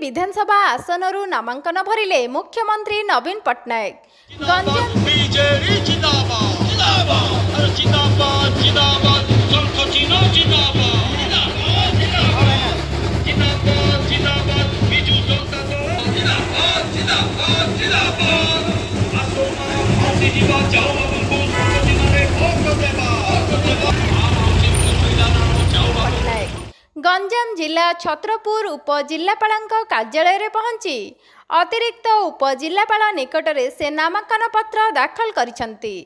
विधानसभा आसनरू नामांकन भरिले मुख्यमंत्री नवीन पट्टनायक। गंजाम जिला छत्रपुर उपजिल्लापाल कार्यालय पहुंची अतिरिक्त उपजिल्लापाल निकटरे से नामांकन पत्र दाखल करिसंती।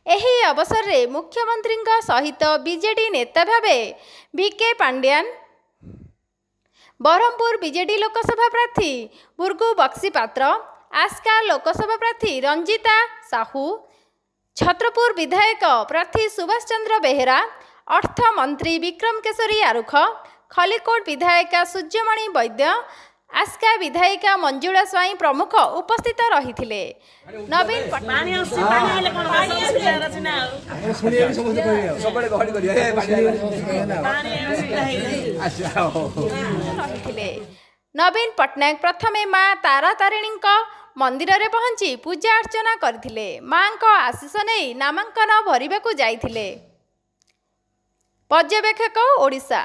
एही अवसर में मुख्यमंत्री सहित बीजेडी नेता भावे बीके पांड्यान, बरहमपुर बीजेडी लोकसभा प्रार्थी बुर्गु बक्सीपात्र, आस्का लोकसभा प्रार्थी रंजिता साहू, छत्रपुर विधायक प्रार्थी सुभाष चंद्र बेहेरा, अर्थ मंत्री विक्रम केशरी आरुख, खलिकोट विधायिका सूर्यमणि वैद्य, आस्का विधायिका मंजुला स्वाई प्रमुख उपस्थित रही। नवीन नवीन पट्टनायक प्रथमे माँ तारा तारिणी मंदिर रे पहुंची पूजा अर्चना करथिले। माँ को आशीष नहीं नामांकन भरिबाकू जाइथिले। पर्यवेक्षक ओडिशा।